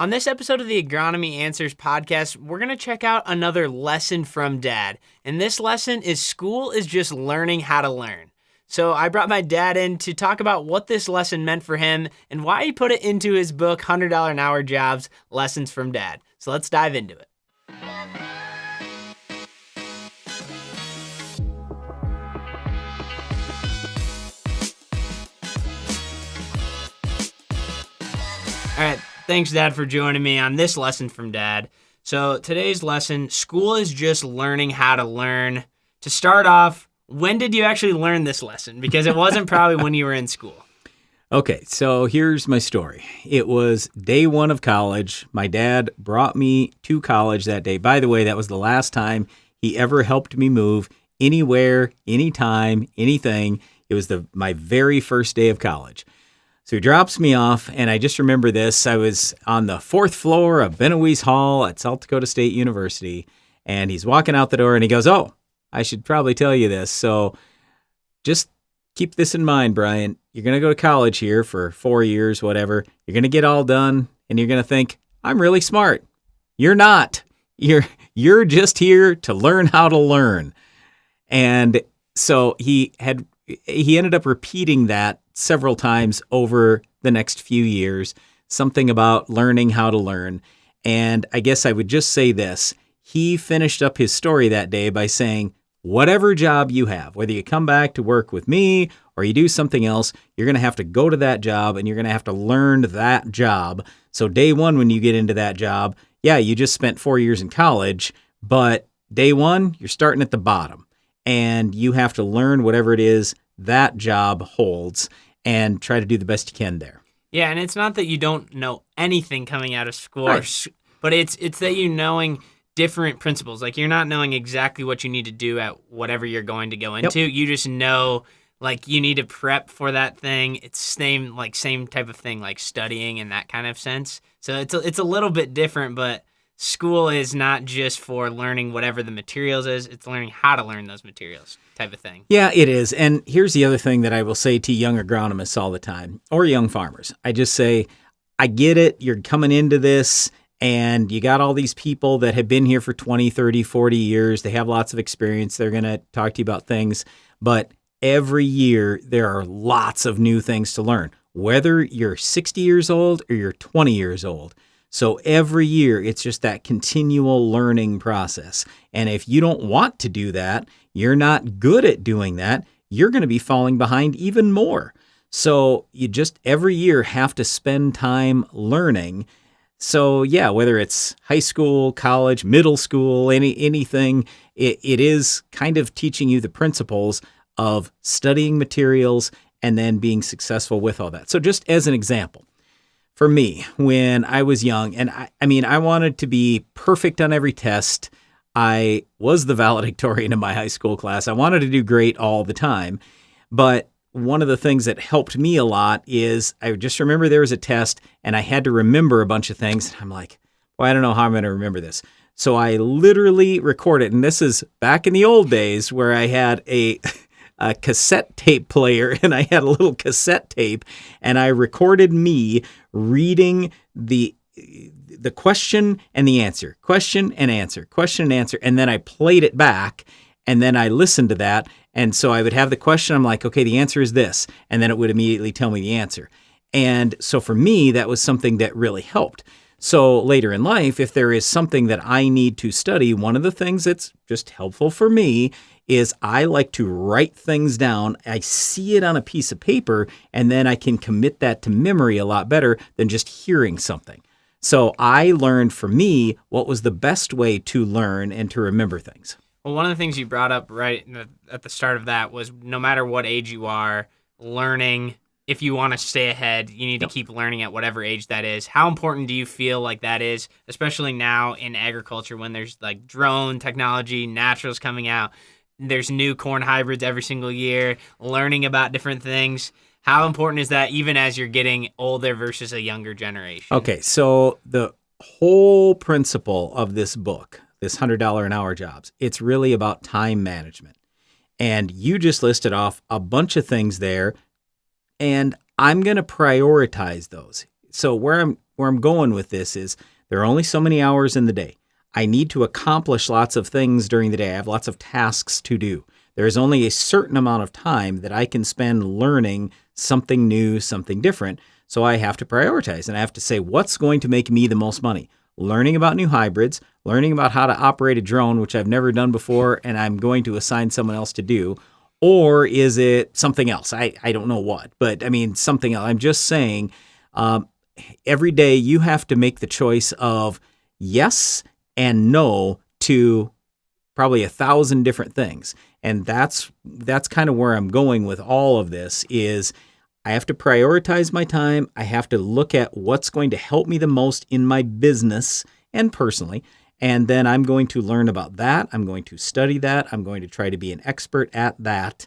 On this episode of the Agronomy Answers podcast, we're going to check out another lesson from Dad. And this lesson is school is just learning how to learn. So I brought my dad in to talk about what this lesson meant for him and why he put it into his book, $100 an Hour Jobs, Lessons from Dad. So let's dive into it. All right. Thanks, Dad, for joining me on this lesson from Dad. So today's lesson, school is just learning how to learn. To start off, when did you actually learn this lesson? Because it wasn't probably when you were in school. Okay, so here's my story. It was day one of college. My dad brought me to college that day. By the way, that was the last time he ever helped me move anywhere, anytime, anything. It was my very first day of college. So he drops me off, and I just remember this. I was on the fourth floor of Benoist Hall at South Dakota State University, and he's walking out the door, and he goes, "Oh, I should probably tell you this. So just keep this in mind, Brian. You're going to go to college here for 4 years, whatever. You're going to get all done, and you're going to think, I'm really smart. You're not. You're just here to learn how to learn." And so he ended up repeating that several times over the next few years, something about learning how to learn. And I guess I would just say this. He finished up his story that day by saying, whatever job you have, whether you come back to work with me or you do something else, you're going to have to go to that job and you're going to have to learn that job. So day one, when you get into that job, yeah, you just spent 4 years in college, but day one, you're starting at the bottom and you have to learn whatever it is that job holds and try to do the best you can there. Yeah, and it's not that you don't know anything coming out of school, Right. But it's that you knowing different principles. Like, you're not knowing exactly what you need to do at whatever you're going to go into. Yep. You just know, like, you need to prep for that thing. It's same type of thing, like studying in that kind of sense. So it's a little bit different, but school is not just for learning whatever the materials is. It's learning how to learn those materials type of thing. Yeah, it is. And here's the other thing that I will say to young agronomists all the time, or young farmers. I just say, I get it. You're coming into this and you got all these people that have been here for 20, 30, 40 years. They have lots of experience. They're going to talk to you about things. But every year, there are lots of new things to learn, whether you're 60 years old or you're 20 years old. So every year, it's just that continual learning process. And if you don't want to do that, you're not good at doing that, you're going to be falling behind even more. So you just every year have to spend time learning. So yeah, whether it's high school, college, middle school, anything, it is kind of teaching you the principles of studying materials and then being successful with all that. So just as an example, for me, when I was young, and I wanted to be perfect on every test. I was the valedictorian in my high school class. I wanted to do great all the time. But one of the things that helped me a lot is I just remember there was a test and I had to remember a bunch of things. I'm like, well, I don't know how I'm going to remember this. So I literally recorded, and this is back in the old days where I had a cassette tape player, and I had a little cassette tape, and I recorded me reading the question and the answer, question and answer, and then I played it back, and then I listened to that, and so I would have the question, I'm like, okay, the answer is this, and then it would immediately tell me the answer. And so for me, that was something that really helped. So later in life, if there is something that I need to study, one of the things that's just helpful for me is I like to write things down. I see it on a piece of paper, and then I can commit that to memory a lot better than just hearing something. So I learned for me what was the best way to learn and to remember things. Well, one of the things you brought up right at the start of that was no matter what age you are, learning, if you want to stay ahead, you need to keep learning at whatever age that is. How important do you feel like that is, especially now in agriculture when there's like drone technology, naturals coming out, there's new corn hybrids every single year, learning about different things. How important is that even as you're getting older versus a younger generation? Okay, so the whole principle of this book, this $100 an hour jobs, it's really about time management. And you just listed off a bunch of things there, and I'm going to prioritize those. So where I'm going with this is there are only so many hours in the day. I need to accomplish lots of things during the day. I have lots of tasks to do. There is only a certain amount of time that I can spend learning something new, something different. So I have to prioritize, and I have to say, what's going to make me the most money? Learning about new hybrids, learning about how to operate a drone, which I've never done before, and I'm going to assign someone else to do. Or is it something else? I don't know what, but I mean, something else. I'm just saying, every day you have to make the choice of yes and no to probably 1,000 different things. And that's kind of where I'm going with all of this is I have to prioritize my time. I have to look at what's going to help me the most in my business and personally. And then I'm going to learn about that. I'm going to study that. I'm going to try to be an expert at that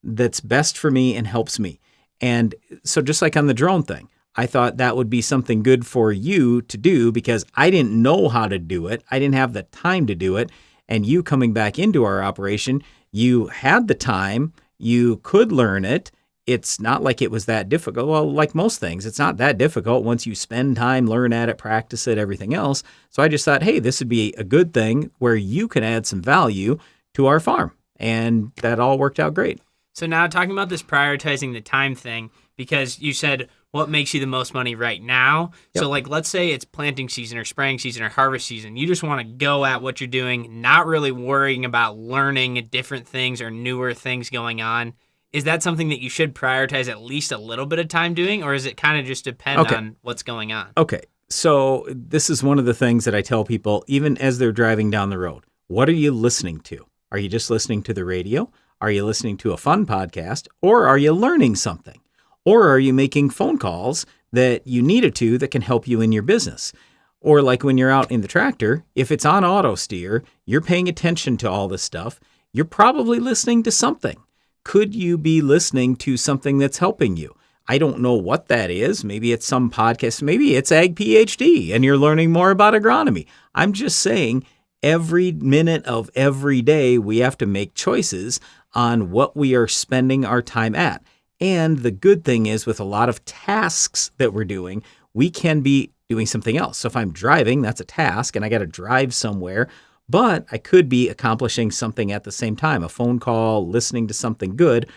that's best for me and helps me. And so just like on the drone thing, I thought that would be something good for you to do because I didn't know how to do it. I didn't have the time to do it. And you coming back into our operation, you had the time, you could learn it. It's not like it was that difficult. Well, like most things, it's not that difficult once you spend time, learn at it, practice it, everything else. So I just thought, hey, this would be a good thing where you can add some value to our farm. And that all worked out great. So now talking about this prioritizing the time thing, because you said what makes you the most money right now. Yep. So like, let's say it's planting season or spraying season or harvest season. You just want to go at what you're doing, not really worrying about learning different things or newer things going on. Is that something that you should prioritize at least a little bit of time doing, or is it kind of just depend on what's going on? Okay. So this is one of the things that I tell people, even as they're driving down the road. What are you listening to? Are you just listening to the radio? Are you listening to a fun podcast? Or are you learning something? Or are you making phone calls that you needed to that can help you in your business? Or like when you're out in the tractor, if it's on auto steer, you're paying attention to all this stuff, you're probably listening to something. Could you be listening to something that's helping you? I don't know what that is. Maybe it's some podcast. Maybe it's Ag PhD and you're learning more about agronomy. I'm just saying every minute of every day, we have to make choices on what we are spending our time at. And the good thing is with a lot of tasks that we're doing, we can be doing something else. So if I'm driving, that's a task and I got to drive somewhere, but I could be accomplishing something at the same time, a phone call, listening to something good,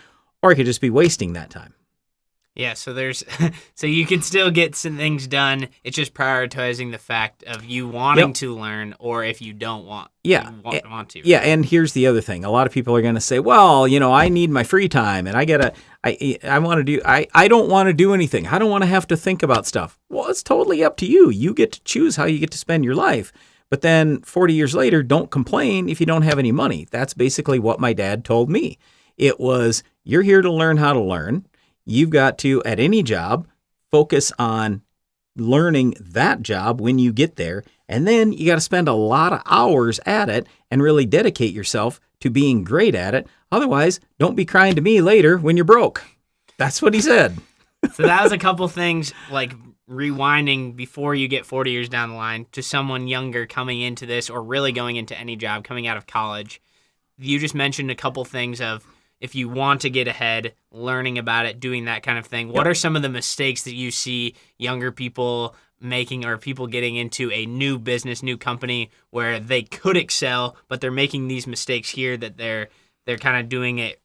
or I could just be wasting that time. Yeah, so there's so you can still get some things done. It's just prioritizing the fact of you wanting to learn, or if you don't want, want to. Yeah, and here's the other thing: a lot of people are going to say, "Well, I need my free time, and I don't want to do anything. I don't want to have to think about stuff." Well, it's totally up to you. You get to choose how you get to spend your life. But then 40 years later, don't complain if you don't have any money. That's basically what my dad told me. It was, you're here to learn how to learn. You've got to, at any job, focus on learning that job when you get there. And then you got to spend a lot of hours at it and really dedicate yourself to being great at it. Otherwise, don't be crying to me later when you're broke. That's what he said. So that was a couple things, like rewinding before you get 40 years down the line to someone younger coming into this or really going into any job coming out of college. You just mentioned a couple things of if you want to get ahead, learning about it, doing that kind of thing. What are some of the mistakes that you see younger people making or people getting into a new business, new company where they could excel, but they're making these mistakes here that they're kind of doing it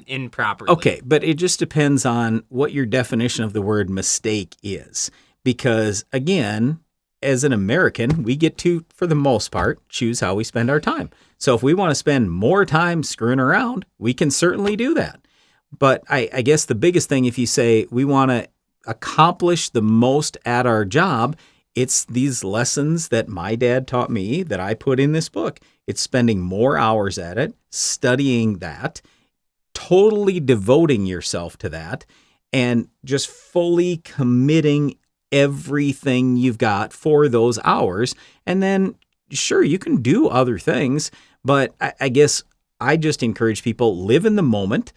improperly? Okay, but it just depends on what your definition of the word mistake is. Because again, as an American, we get to, for the most part, choose how we spend our time. So if we want to spend more time screwing around, we can certainly do that. But I guess the biggest thing, if you say we want to accomplish the most at our job, it's these lessons that my dad taught me that I put in this book. It's spending more hours at it, studying that, totally devoting yourself to that, and just fully committing everything you've got for those hours. And then, sure, you can do other things, but I guess I just encourage people, live in the moment.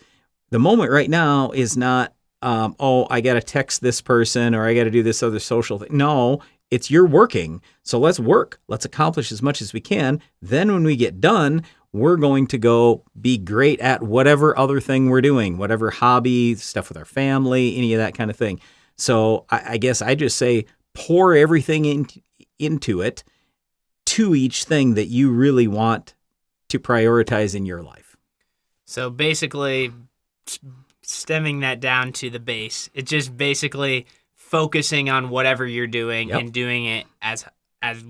The moment right now is not, I got to text this person or I got to do this other social thing. No, it's you're working. So let's work. Let's accomplish as much as we can. Then when we get done, we're going to go be great at whatever other thing we're doing, whatever hobby, stuff with our family, any of that kind of thing. So I guess I just say pour everything into it, to each thing that you really want to prioritize in your life. So basically, stemming that down to the base, it's just basically focusing on whatever you're doing and doing it as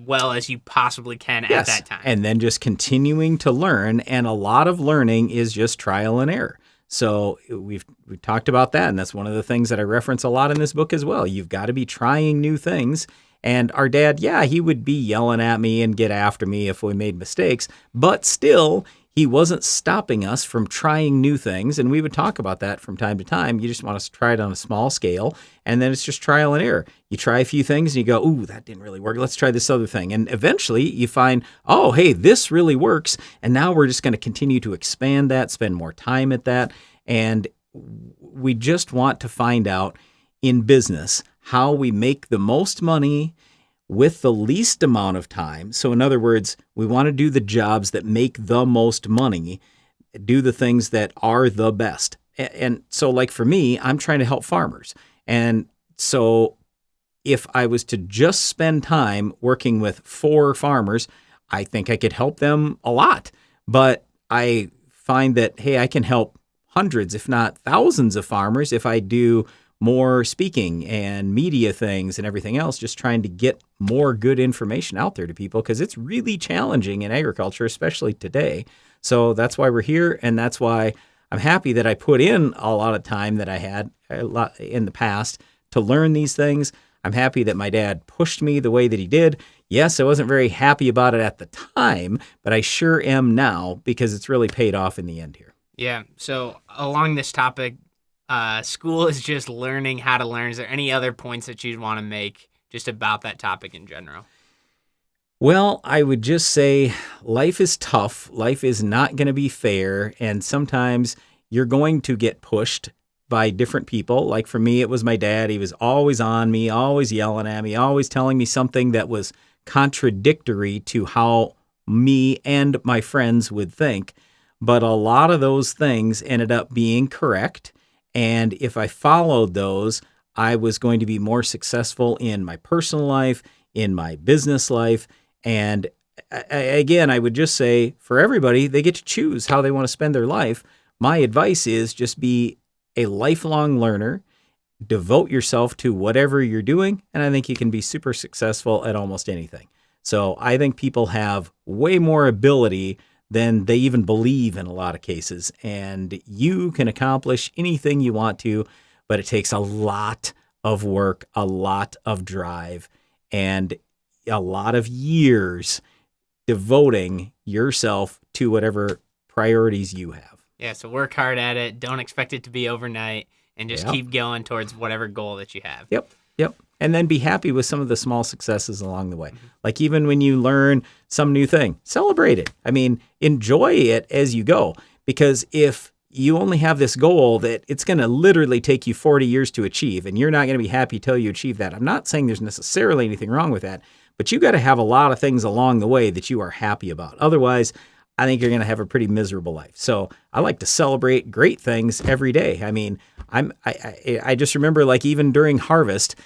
well as you possibly can at that time. And then just continuing to learn. And a lot of learning is just trial and error. So we've talked about that. And that's one of the things that I reference a lot in this book as well. You've got to be trying new things. And our dad, he would be yelling at me and get after me if we made mistakes. But still, he wasn't stopping us from trying new things. And we would talk about that from time to time. You just want to try it on a small scale. And then it's just trial and error. You try a few things and you go, ooh, that didn't really work. Let's try this other thing. And eventually you find, oh, hey, this really works. And now we're just going to continue to expand that, spend more time at that. And we just want to find out in business how we make the most money with the least amount of time. So in other words, we want to do the jobs that make the most money, do the things that are the best. And so like for me, I'm trying to help farmers. And so if I was to just spend time working with 4 farmers, I think I could help them a lot. But I find that, hey, I can help hundreds, if not thousands of farmers if I do more speaking and media things and everything else, just trying to get more good information out there to people because it's really challenging in agriculture, especially today. So that's why we're here. And that's why I'm happy that I put in a lot of time that I had a lot in the past to learn these things. I'm happy that my dad pushed me the way that he did. Yes, I wasn't very happy about it at the time, but I sure am now because it's really paid off in the end here. Yeah. So along this topic, school is just learning how to learn. Is there any other points that you'd want to make just about that topic in general? Well, I would just say life is tough. Life is not going to be fair. And sometimes you're going to get pushed by different people. Like for me, it was my dad. He was always on me, always yelling at me, always telling me something that was contradictory to how me and my friends would think. But a lot of those things ended up being correct. And if I followed those, I was going to be more successful in my personal life, in my business life. And again, I would just say for everybody, they get to choose how they want to spend their life. My advice is just be a lifelong learner, devote yourself to whatever you're doing, and I think you can be super successful at almost anything. So I think people have way more ability than they even believe in a lot of cases. And you can accomplish anything you want to, but it takes a lot of work, a lot of drive, and a lot of years devoting yourself to whatever priorities you have. Yeah, so work hard at it. Don't expect it to be overnight, and just keep going towards whatever goal that you have. Yep. And then be happy with some of the small successes along the way. Mm-hmm. Like even when you learn some new thing, celebrate it. I mean, enjoy it as you go. Because if you only have this goal that it's going to literally take you 40 years to achieve, and you're not going to be happy till you achieve that. I'm not saying there's necessarily anything wrong with that, but you got to have a lot of things along the way that you are happy about. Otherwise, I think you're going to have a pretty miserable life. So I like to celebrate great things every day. I mean, I just remember like even during harvest,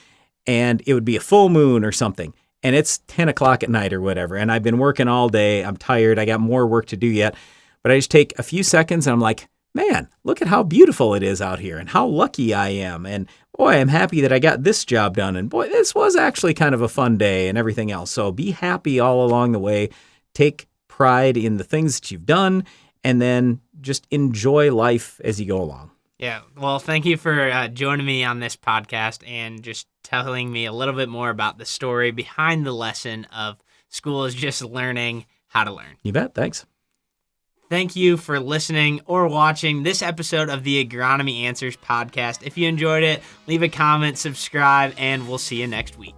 and it would be a full moon or something, and it's 10 o'clock at night or whatever, and I've been working all day. I'm tired. I got more work to do yet. But I just take a few seconds, and I'm like, man, look at how beautiful it is out here and how lucky I am. And boy, I'm happy that I got this job done. And boy, this was actually kind of a fun day and everything else. So be happy all along the way. Take pride in the things that you've done, and then just enjoy life as you go along. Yeah, well, thank you for joining me on this podcast and just telling me a little bit more about the story behind the lesson of school is just learning how to learn. You bet. Thanks. Thank you for listening or watching this episode of the Agronomy Answers podcast. If you enjoyed it, leave a comment, subscribe, and we'll see you next week.